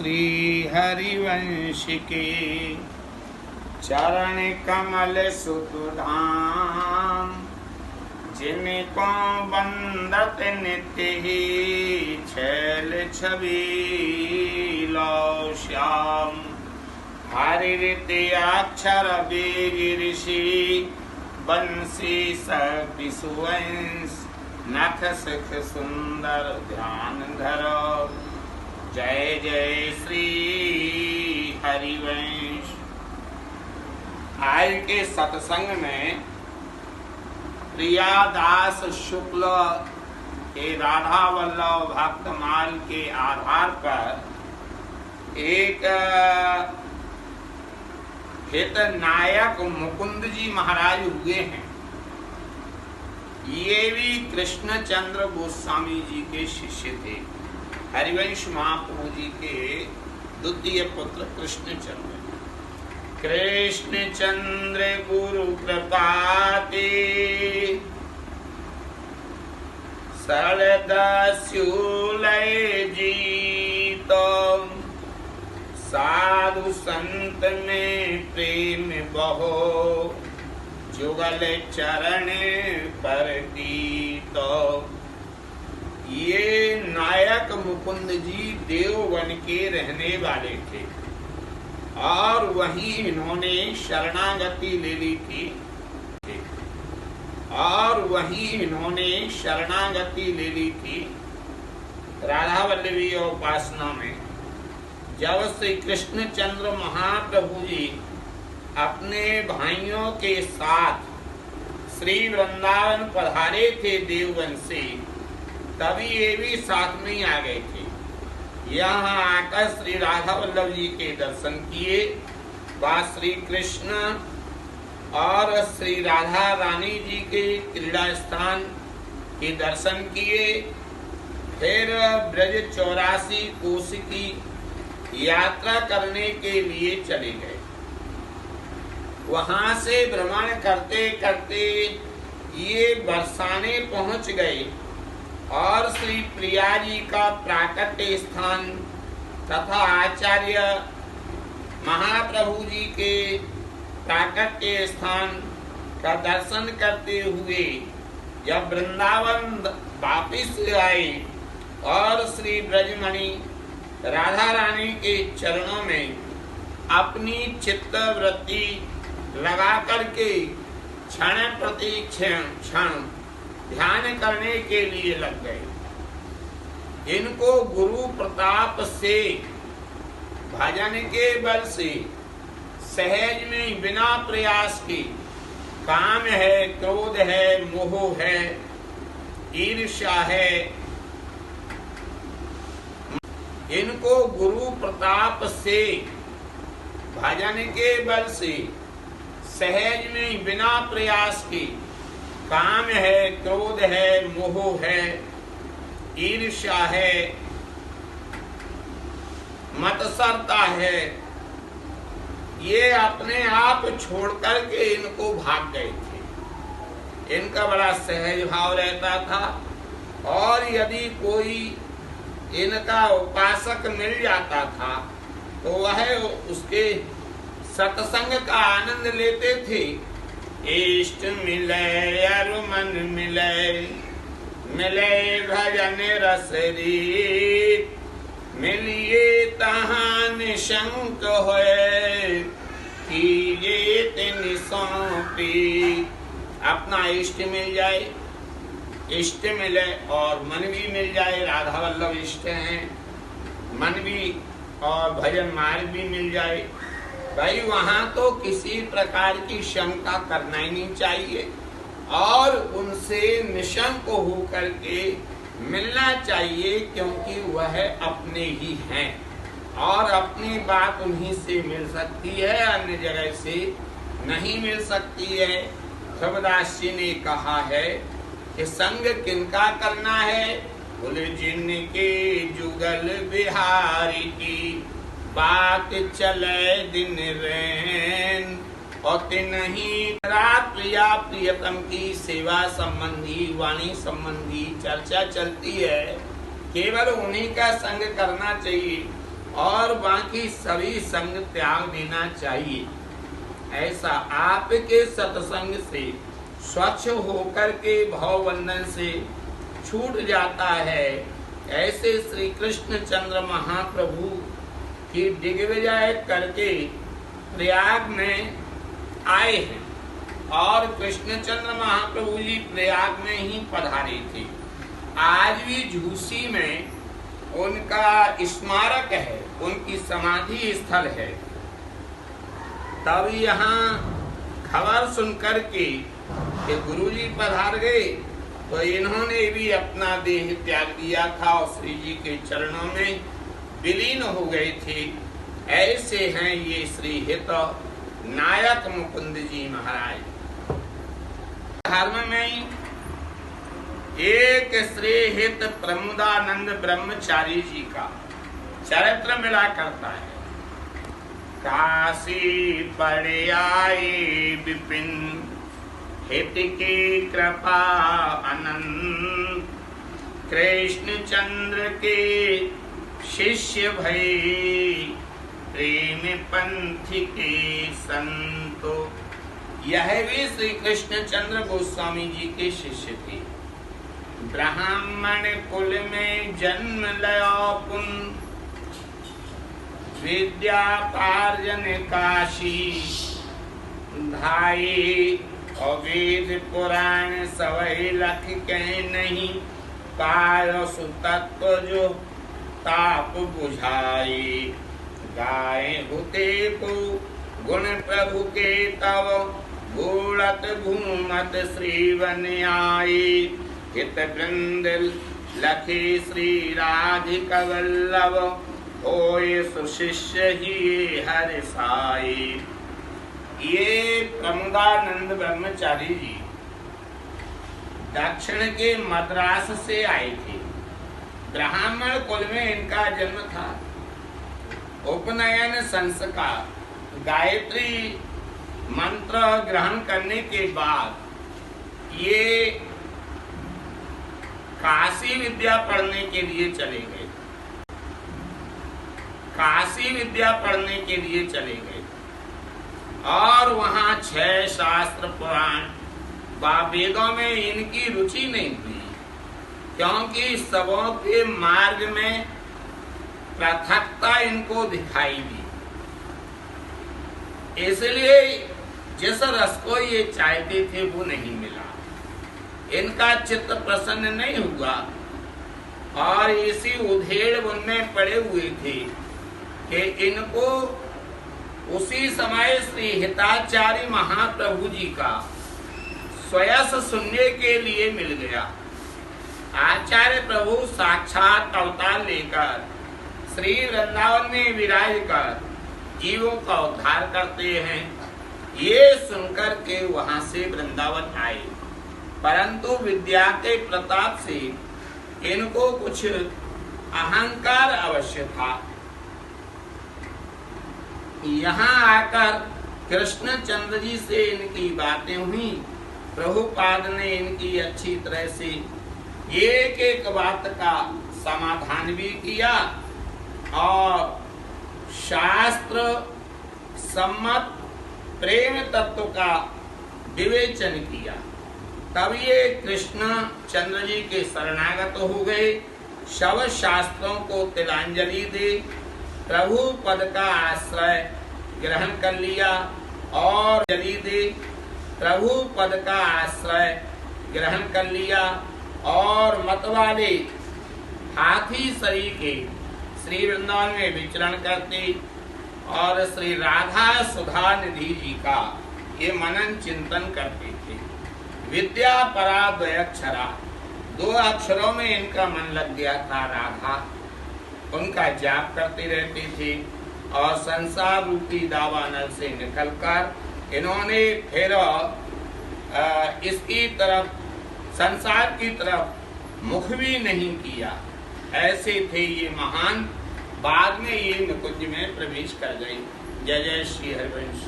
श्री हरिवंश के चरण कमल सुत धाम, जिनको बंदत नित्य ही छैल छबीलो श्याम। हरिऋति अक्षर वेग ऋषि बंसी सपिसुवंश, नख सुख सुंदर ध्यान धरो। जय जय श्री हरिवंश। आज के सत्संग में प्रियादास शुक्ल के राधा वल्लभ भक्तमाल के आधार पर एक हित नायक मुकुंद जी महाराज हुए हैं। ये भी कृष्णचंद्र गोस्वामी जी के शिष्य थे। हरिवंश महाप्रभु जी के द्वितीय पुत्र कृष्णचंद्र। कृष्णचंद्र गुरु कृपाते सरदस्युलय जीतो, साधु संत में प्रेम बहो, जुगल चरण पर कीतो। ये नायक मुकुंद जी देववन के रहने वाले थे और वहीं इन्होंने शरणागति ले ली थी राधा वल्लभी और उपासना में। जब श्री कृष्णचंद्र महाप्रभु जी अपने भाइयों के साथ श्री वृंदावन पधारे थे देववन से, तभी ये भी साथ में आ गए थे। यहाँ आकर श्री राधा वल्लभ जी के दर्शन किए, व श्री कृष्ण और श्री राधा रानी जी के क्रीड़ा स्थान के दर्शन किए। फिर ब्रज 84 कोस की यात्रा करने के लिए चले गए। वहां से भ्रमण करते करते ये बरसाने पहुंच गए और श्री प्रिया जी का प्राकट्य स्थान तथा आचार्य महाप्रभु जी के प्राकट्य स्थान का दर्शन करते हुए जब वृंदावन वापिस आए और श्री ब्रजमणि राधा रानी के चरणों में अपनी चित्त वृत्ति लगा करके क्षण प्रति क्षण ध्यान करने के लिए लग गए। इनको गुरु प्रताप से भजन के बल से सहज में बिना प्रयास के काम है, क्रोध है, मोह है, ईर्ष्या है, इनको गुरु प्रताप से भजन के बल से सहज में बिना प्रयास के काम है, क्रोध है, मोह है, ईर्ष्या है, मत्सरता है, ये अपने आप छोड़ करके इनको भाग गए थे। इनका बड़ा सहज भाव रहता था और यदि कोई इनका उपासक मिल जाता था तो वह उसके सत्संग का आनंद लेते थे। इष्ट मिले अर मन मिले, मिले भजन रस रीत, मिलिए तहाँ निशंक होए, कीजिए तिन सौंपी। अपना इष्ट मिल जाए, इष्ट मिले और मन भी मिल जाए। राधा वल्लभ इष्ट हैं, मन भी और भजन मार्ग भी मिल जाए। भाई वहां तो किसी प्रकार की शंका करना ही नहीं चाहिए और उनसे निशंक होकर के मिलना चाहिए, क्योंकि वह अपने ही हैं और अपनी बात उन्हीं से मिल सकती है, अन्य जगह से नहीं मिल सकती है। कबीरदास जी ने कहा है कि संग किनका करना है, बोले जिनके जुगल बिहारी की बात चले दिन रैन, और नहीं रात प्रिया प्रियतम की सेवा संबंधी, वाणी संबंधी चर्चा चलती है, केवल उन्हीं का संग करना चाहिए और बाकी सभी संग त्याग देना चाहिए। ऐसा आपके सत्संग से स्वच्छ होकर के भवबंधन से छूट जाता है। ऐसे श्री कृष्ण चंद्र महाप्रभु की दिग्विजय करके प्रयाग में आए हैं और कृष्णचंद्र महाप्रभु जी प्रयाग में ही पधारे थे। आज भी झूसी में उनका स्मारक है, उनकी समाधि स्थल है। तब यहाँ खबर सुनकर के गुरु जी पधार गए तो इन्होंने भी अपना देह त्याग दिया था और श्री जी के चरणों में विलीन हो गए थे। ऐसे हैं ये श्री हित नायक मुकुंद जी महाराज। धर्म में एक श्री हित प्रमुदानंद ब्रह्मचारी जी का चरित्र मिला करता है। काशी पड़ आए विपिन हित की कृपा अनंत, कृष्ण चंद्र के शिष्य भई प्रेम पंथ के संतो। यह भी श्री कृष्ण चंद्र गोस्वामी जी के शिष्य थे। ब्राह्मण कुल में जन्म लयो पुन, विद्या पार्जन काशी धाई, और वेद पुराण सवै लख के नहीं, पायो सुतत्व जो ताप बुझाए। गाय होते को गुण प्रभु के तव, घूड़त घूमत श्री वन आए। हित वृंद लखे श्री राधिका वल्लभ, होए सुशिष्य ही हर साई। ये प्रमुदानंद ब्रह्मचारी जी दक्षिण के मद्रास से आए थे। ब्राह्मण कुल में इनका जन्म था। उपनयन संस्कार गायत्री मंत्र ग्रहण करने के बाद ये काशी विद्या पढ़ने के लिए चले गए। काशी विद्या पढ़ने के लिए चले गए और वहां 6 शास्त्र पुराण व वेदों में इनकी रुचि नहीं हुई, क्योंकि सबों के मार्ग में पृथकता इनको दिखाई दी। इसलिए जिस रस को ये चाहते थे वो नहीं मिला, इनका चित्त प्रसन्न नहीं हुआ और इसी उधेड़ उनमें पड़े हुए थे कि इनको उसी समय श्री हिताचार्य महाप्रभु जी का स्वयं सुनने के लिए मिल गया। आचार्य प्रभु साक्षात अवतार लेकर श्री वृंदावन में विराज कर जीवों का उद्धार करते हैं। ये सुनकर के वहां से वृंदावन आए, परंतु विद्या के प्रताप से इनको कुछ अहंकार अवश्य था। यहाँ आकर कृष्ण चंद्र जी से इनकी बातें हुई। प्रभुपाद ने इनकी अच्छी तरह से एक एक बात का समाधान भी किया और शास्त्र सम्मत प्रेम तत्व का विवेचन किया। तब ये कृष्ण चंद्र जी के शरणागत हो गए, शव शास्त्रों को तिलांजलि दे प्रभु पद का आश्रय ग्रहण कर लिया और जली दे प्रभु पद का आश्रय ग्रहण कर लिया और मतवाले हाथी शरीर के श्री वृंदावन में विचरण करते और श्री राधा सुधा निधि जी का ये मनन चिंतन करते थे। विद्या परा द्वयक्षरा, 2 अक्षरों में इनका मन लग गया था। राधा उनका जाप करते रहते थे और संसार रूपी दावानल से निकलकर इन्होंने फिर इसकी तरफ संसार की तरफ मुख भी नहीं किया। ऐसे थे ये महान। बाद में ये निकुंज में प्रवेश कर गए। जय जय श्री हरिवंश।